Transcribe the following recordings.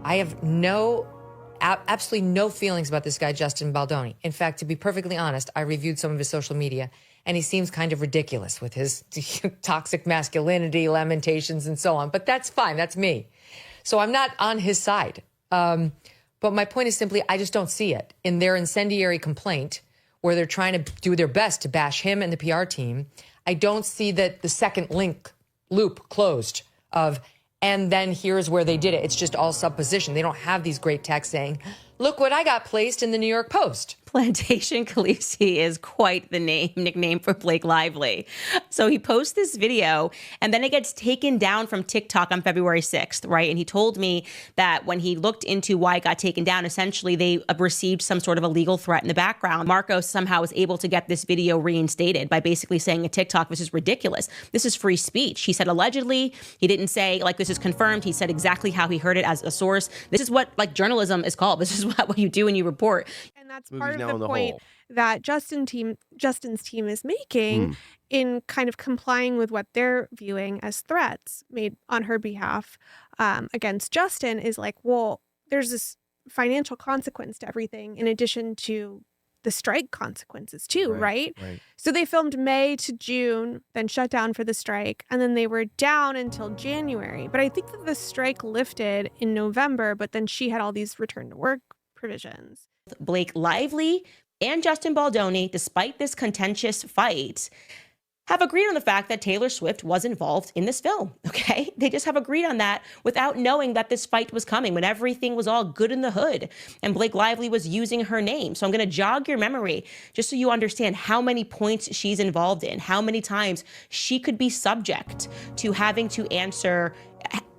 I have absolutely no feelings about this guy, Justin Baldoni. In fact, to be perfectly honest, I reviewed some of his social media, and he seems kind of ridiculous with his toxic masculinity, lamentations, and so on. But that's fine. That's me. So I'm not on his side. But my point is simply, I just don't see it. In their incendiary complaint, where they're trying to do their best to bash him and the PR team, I don't see that the second loop closed of, and then here's where they did it. It's just all supposition. They don't have these great texts saying, look what I got placed in the New York Post. Plantation Khaleesi is quite the nickname for Blake Lively. So he posts this video and then it gets taken down from TikTok on February 6th, right? And he told me that when he looked into why it got taken down, essentially they received some sort of a legal threat in the background. Marcos somehow was able to get this video reinstated by basically saying in TikTok, this is ridiculous. This is free speech. He said allegedly. He didn't say like this is confirmed. He said exactly how he heard it as a source. This is what like journalism is called. This is what you do when you report. And that's part of the point that Justin's team is making in kind of complying with what they're viewing as threats made on her behalf against Justin is like, well, there's this financial consequence to everything in addition to the strike consequences too, right? So they filmed May to June, then shut down for the strike, and then they were down until January. But I think that the strike lifted in November, but then she had all these return to work provisions. Blake Lively and Justin Baldoni, despite this contentious fight, have agreed on the fact that Taylor Swift was involved in this film, okay? They just have agreed on that without knowing that this fight was coming, when everything was all good in the hood and Blake Lively was using her name. So I'm going to jog your memory just so you understand how many points she's involved in, how many times she could be subject to having to answer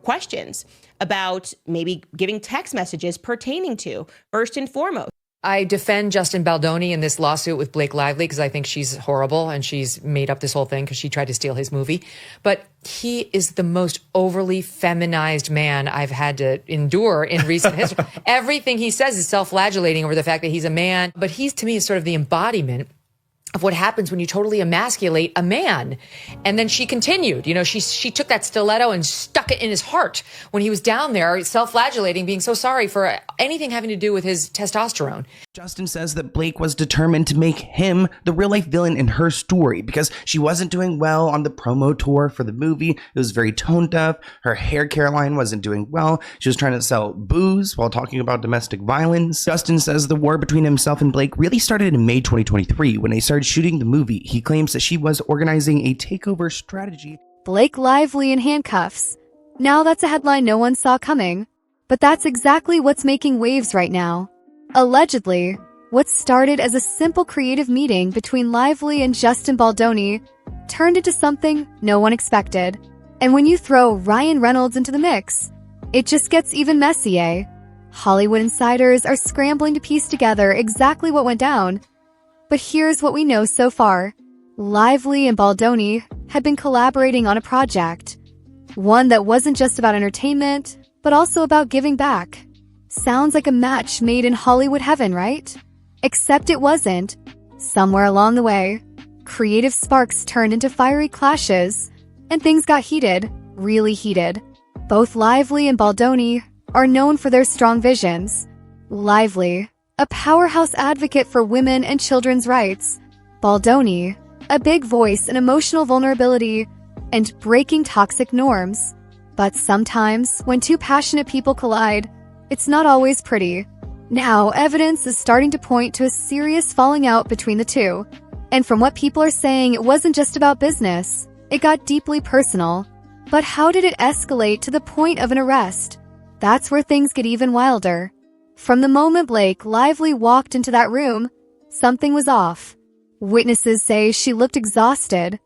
questions about maybe giving text messages pertaining to, first and foremost. I defend Justin Baldoni in this lawsuit with Blake Lively because I think she's horrible and she's made up this whole thing because she tried to steal his movie. But he is the most overly feminized man I've had to endure in recent history. Everything he says is self-flagellating over the fact that he's a man. But he's, to me, is sort of the embodiment of what happens when you totally emasculate a man. And then she continued, she took that stiletto and stuck it in his heart when he was down there self-flagellating, being so sorry for anything having to do with his testosterone. Justin says that Blake was determined to make him the real-life villain in her story because she wasn't doing well on the promo tour for the movie. It was very tone deaf. Her hair care line wasn't doing well. She was trying to sell booze while talking about domestic violence. Justin says the war between himself and Blake really started in May 2023 when they started shooting the movie. He claims that she was organizing a takeover strategy. Blake Lively in handcuffs. Now that's a headline no one saw coming. But that's exactly what's making waves right now. Allegedly, what started as a simple creative meeting between Lively and Justin Baldoni turned into something no one expected. And when you throw Ryan Reynolds into the mix, it just gets even messier. Hollywood insiders are scrambling to piece together exactly what went down. But here's what we know so far. Lively and Baldoni had been collaborating on a project. One that wasn't just about entertainment, but also about giving back. Sounds like a match made in Hollywood heaven, right? Except it wasn't. Somewhere along the way, creative sparks turned into fiery clashes, and things got heated, really heated. Both Lively and Baldoni are known for their strong visions. Lively, a powerhouse advocate for women and children's rights. Baldoni, a big voice in emotional vulnerability and breaking toxic norms. But sometimes, when two passionate people collide, it's not always pretty. Now, evidence is starting to point to a serious falling out between the two. And from what people are saying, it wasn't just about business. It got deeply personal. But how did it escalate to the point of an arrest? That's where things get even wilder. From the moment Blake Lively walked into that room, something was off. Witnesses say she looked exhausted.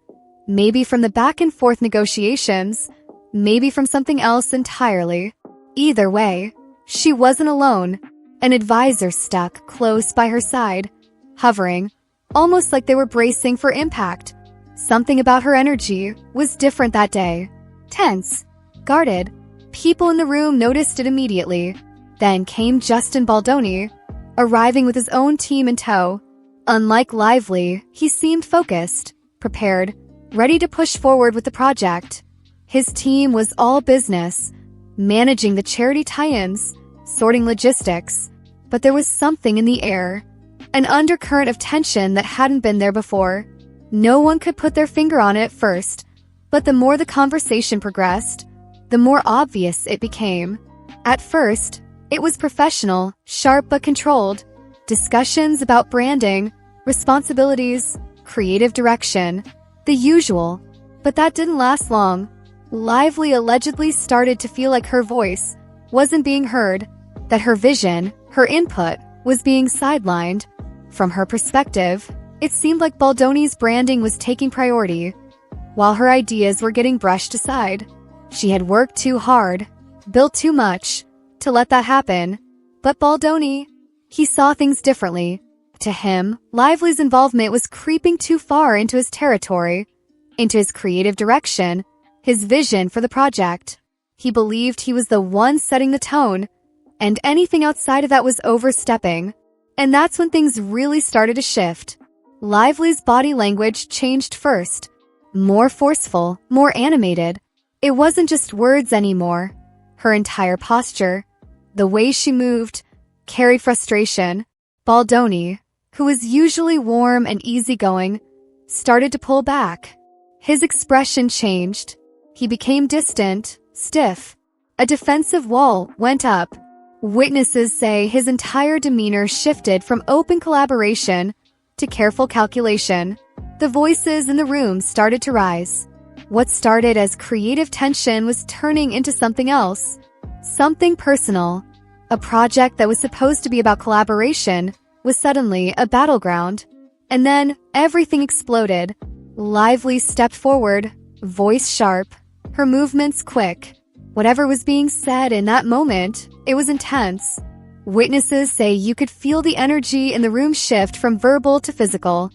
Maybe from the back-and-forth negotiations, maybe from something else entirely. Either way, she wasn't alone. An advisor stuck close by her side, hovering, almost like they were bracing for impact. Something about her energy was different that day. Tense, guarded. People in the room noticed it immediately. Then came Justin Baldoni, arriving with his own team in tow. Unlike Lively, he seemed focused, prepared, ready to push forward with the project. His team was all business, managing the charity tie-ins, sorting logistics, but there was something in the air, an undercurrent of tension that hadn't been there before. No one could put their finger on it at first, but the more the conversation progressed, the more obvious it became. At first, it was professional, sharp but controlled. Discussions about branding, responsibilities, creative direction, the usual. But that didn't last long. Lively allegedly started to feel like her voice wasn't being heard, that her vision, her input, was being sidelined. From her perspective, it seemed like Baldoni's branding was taking priority, while her ideas were getting brushed aside. She had worked too hard, built too much, to let that happen. But Baldoni, he saw things differently. To him, Lively's involvement was creeping too far into his territory, into his creative direction, his vision for the project. He believed he was the one setting the tone, and anything outside of that was overstepping. And that's when things really started to shift. Lively's body language changed first. More forceful, more animated. It wasn't just words anymore. Her entire posture, the way she moved, carried frustration. Baldoni, who was usually warm and easygoing, started to pull back. His expression changed. He became distant, stiff. A defensive wall went up. Witnesses say his entire demeanor shifted from open collaboration to careful calculation. The voices in the room started to rise. What started as creative tension was turning into something else, something personal. A project that was supposed to be about collaboration was suddenly a battleground. And then everything exploded. Lively stepped forward, voice sharp, her movements quick. Whatever was being said in that moment, it was intense. Witnesses say you could feel the energy in the room shift from verbal to physical.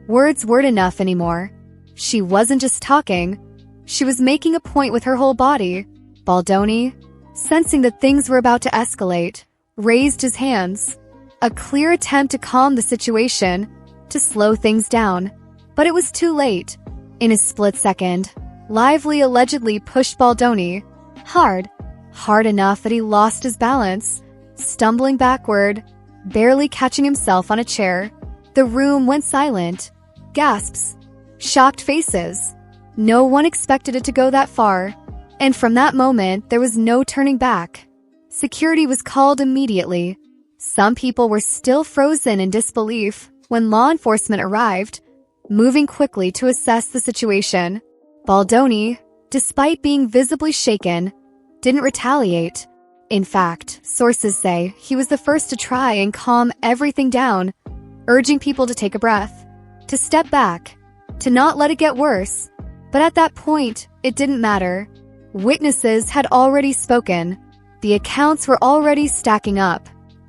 Words weren't enough anymore. She wasn't just talking. She was making a point with her whole body. Baldoni, sensing that things were about to escalate, raised his hands. A clear attempt to calm the situation, to slow things down. But it was too late. In a split second, Lively allegedly pushed Baldoni. Hard enough that he lost his balance, stumbling backward, barely catching himself on a chair. The room went silent. Gasps. Shocked faces. No one expected it to go that far. And from that moment, there was no turning back. Security was called immediately. Some people were still frozen in disbelief when law enforcement arrived, moving quickly to assess the situation. Baldoni, despite being visibly shaken, didn't retaliate. In fact, sources say he was the first to try and calm everything down, urging people to take a breath, to step back, to not let it get worse. But at that point, it didn't matter. Witnesses had already spoken. The accounts were already stacking up.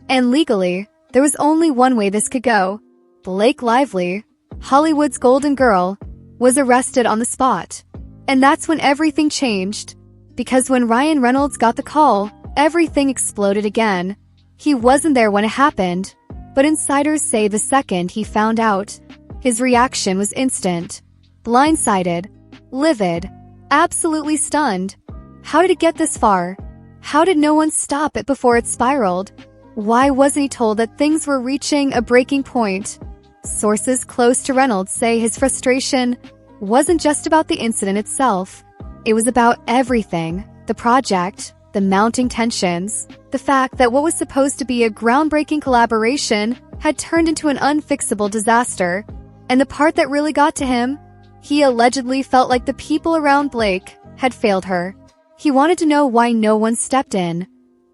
And legally, there was only one way this could go. Blake Lively, Hollywood's golden girl, was arrested on the spot. And that's when everything changed. Because when Ryan Reynolds got the call, everything exploded again. He wasn't there when it happened, but insiders say the second he found out, his reaction was instant. Blindsided, livid, absolutely stunned. How did it get this far? How did no one stop it before it spiraled? Why wasn't he told that things were reaching a breaking point? Sources close to Reynolds say his frustration wasn't just about the incident itself. It was about everything. The project, the mounting tensions, the fact that what was supposed to be a groundbreaking collaboration had turned into an unfixable disaster. And the part that really got to him, he allegedly felt like the people around Blake had failed her. He wanted to know why no one stepped in,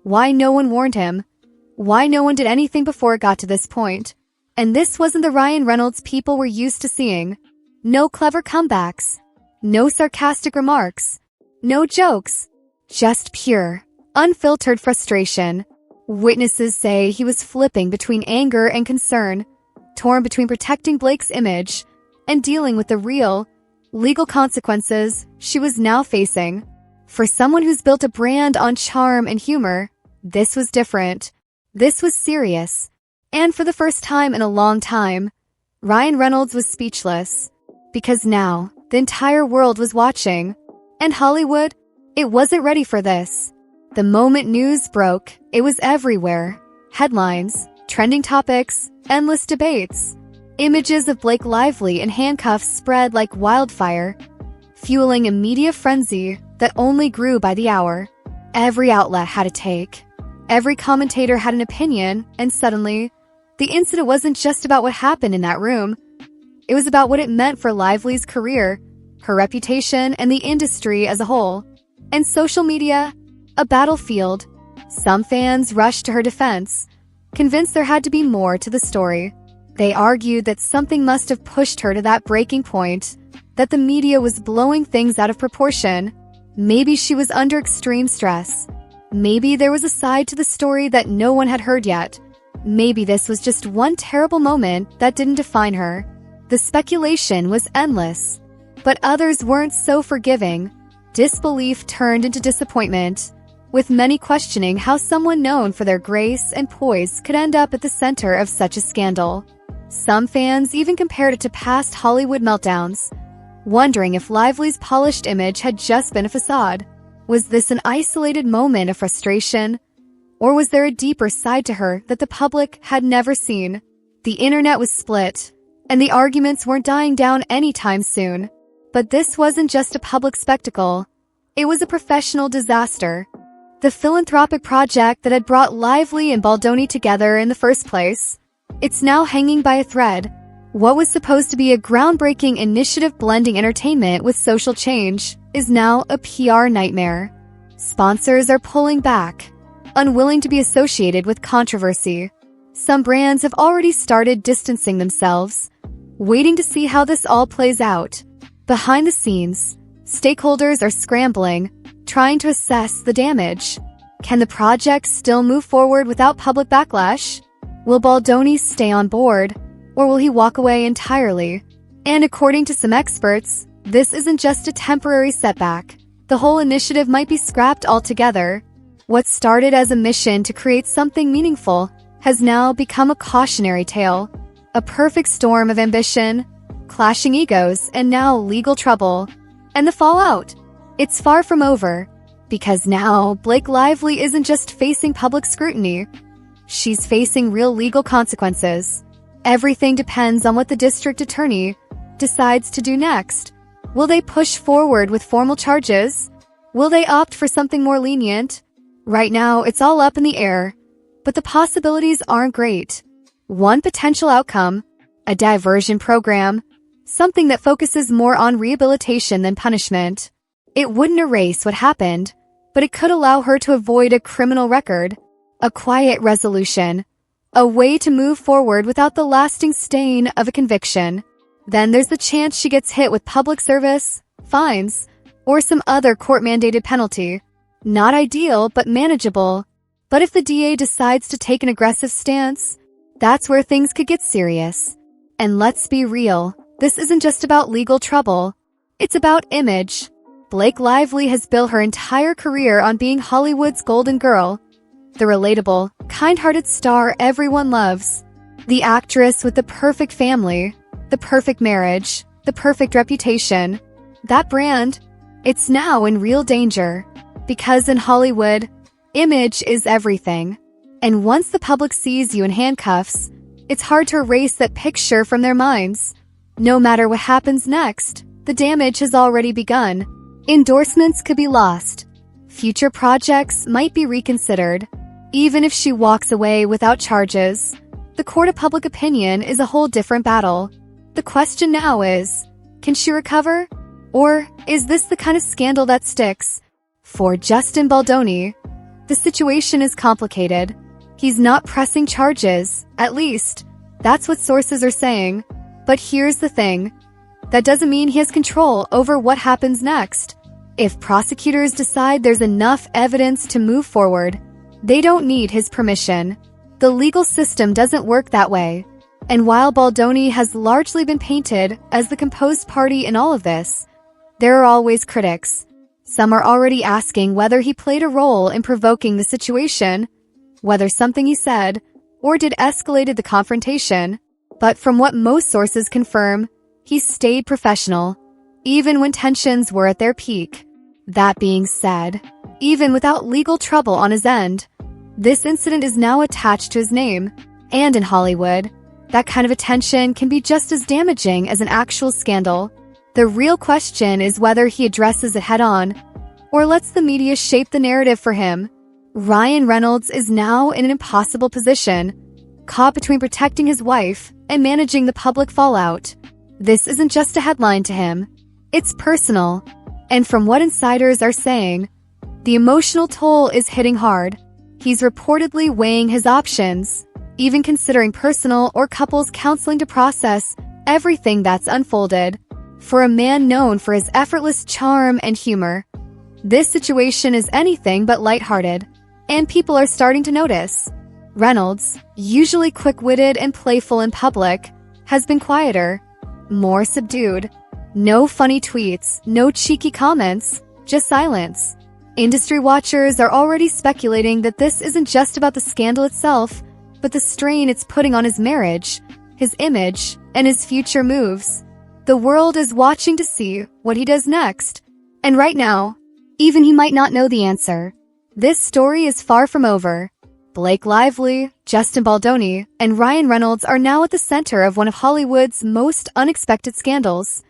why no one warned him, why no one did anything before it got to this point. And this wasn't the Ryan Reynolds people were used to seeing. No clever comebacks, no sarcastic remarks, no jokes, just pure, unfiltered frustration. Witnesses say he was flipping between anger and concern, torn between protecting Blake's image and dealing with the real, legal consequences she was now facing. For someone who's built a brand on charm and humor, this was different. This was serious. And for the first time in a long time, Ryan Reynolds was speechless. Because now, the entire world was watching. And Hollywood, it wasn't ready for this. The moment news broke, it was everywhere. Headlines, trending topics, endless debates. Images of Blake Lively in handcuffs spread like wildfire, fueling a media frenzy that only grew by the hour. Every outlet had a take. Every commentator had an opinion, and suddenly, the incident wasn't just about what happened in that room. It was about what it meant for Lively's career, her reputation, and the industry as a whole. And social media, a battlefield. Some fans rushed to her defense, convinced there had to be more to the story. They argued that something must have pushed her to that breaking point, that the media was blowing things out of proportion. Maybe she was under extreme stress. Maybe there was a side to the story that no one had heard yet. Maybe this was just one terrible moment that didn't define her. The speculation was endless, but others weren't so forgiving. Disbelief turned into disappointment, with many questioning how someone known for their grace and poise could end up at the center of such a scandal. Some fans even compared it to past Hollywood meltdowns, wondering if Lively's polished image had just been a facade. Was this an isolated moment of frustration? Or was there a deeper side to her that the public had never seen? The internet was split, and the arguments weren't dying down anytime soon. But this wasn't just a public spectacle. It was a professional disaster. The philanthropic project that had brought Lively and Baldoni together in the first place. It's now hanging by a thread. What was supposed to be a groundbreaking initiative blending entertainment with social change is now a PR nightmare. Sponsors are pulling back, unwilling to be associated with controversy. Some brands have already started distancing themselves, waiting to see how this all plays out. Behind the scenes, stakeholders are scrambling, trying to assess the damage. Can the project still move forward without public backlash? Will Baldoni stay on board, or will he walk away entirely? And according to some experts, this isn't just a temporary setback. The whole initiative might be scrapped altogether. What started as a mission to create something meaningful has now become a cautionary tale. A perfect storm of ambition, clashing egos, and now legal trouble. And the fallout? It's far from over. Because now, Blake Lively isn't just facing public scrutiny. She's facing real legal consequences. Everything depends on what the district attorney decides to do next. Will they push forward with formal charges? Will they opt for something more lenient? Right now, it's all up in the air, but the possibilities aren't great. One potential outcome, a diversion program, something that focuses more on rehabilitation than punishment. It wouldn't erase what happened, but it could allow her to avoid a criminal record, a quiet resolution, a way to move forward without the lasting stain of a conviction. Then there's the chance she gets hit with public service, fines, or some other court-mandated penalty. Not ideal, but manageable. But if the DA decides to take an aggressive stance, that's where things could get serious. And let's be real, this isn't just about legal trouble. It's about image. Blake Lively has built her entire career on being Hollywood's golden girl, the relatable, kind-hearted star everyone loves, the actress with the perfect family, the perfect marriage, the perfect reputation. That brand, it's now in real danger. Because in Hollywood, image is everything. And once the public sees you in handcuffs, it's hard to erase that picture from their minds. No matter what happens next, the damage has already begun. Endorsements could be lost. Future projects might be reconsidered. Even if she walks away without charges, the court of public opinion is a whole different battle. The question now is, can she recover? Or is this the kind of scandal that sticks? For Justin Baldoni, the situation is complicated. He's not pressing charges, at least. That's what sources are saying. But here's the thing. That doesn't mean he has control over what happens next. If prosecutors decide there's enough evidence to move forward, they don't need his permission. The legal system doesn't work that way. And while Baldoni has largely been painted as the composed party in all of this, there are always critics. Some are already asking whether he played a role in provoking the situation, whether something he said or did escalated the confrontation. But from what most sources confirm, he stayed professional, even when tensions were at their peak. That being said, even without legal trouble on his end. This incident is now attached to his name, and in Hollywood, that kind of attention can be just as damaging as an actual scandal. The real question is whether he addresses it head-on, or lets the media shape the narrative for him. Ryan Reynolds is now in an impossible position, caught between protecting his wife and managing the public fallout. This isn't just a headline to him. It's personal. And from what insiders are saying, the emotional toll is hitting hard. He's reportedly weighing his options, even considering personal or couples counseling to process everything that's unfolded. For a man known for his effortless charm and humor, this situation is anything but lighthearted, and people are starting to notice. Reynolds, usually quick-witted and playful in public, has been quieter, more subdued. No funny tweets, no cheeky comments, just silence. Industry watchers are already speculating that this isn't just about the scandal itself, but the strain it's putting on his marriage, his image, and his future moves. The world is watching to see what he does next. And right now, even he might not know the answer. This story is far from over. Blake Lively, Justin Baldoni, and Ryan Reynolds are now at the center of one of Hollywood's most unexpected scandals.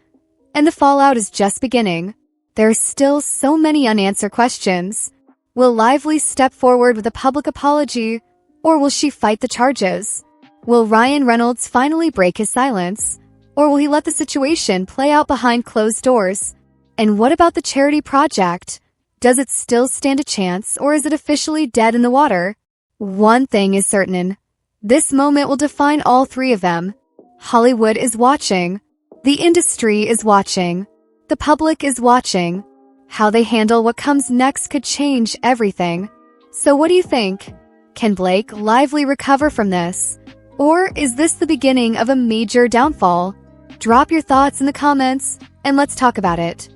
And the fallout is just beginning. There are still so many unanswered questions. Will Lively step forward with a public apology, or will she fight the charges? Will Ryan Reynolds finally break his silence, or will he let the situation play out behind closed doors? And what about the charity project? Does it still stand a chance, or is it officially dead in the water? One thing is certain. This moment will define all three of them. Hollywood is watching. The industry is watching. The public is watching. How they handle what comes next could change everything. So what do you think? Can Blake Lively recover from this? Or is this the beginning of a major downfall? Drop your thoughts in the comments, and let's talk about it.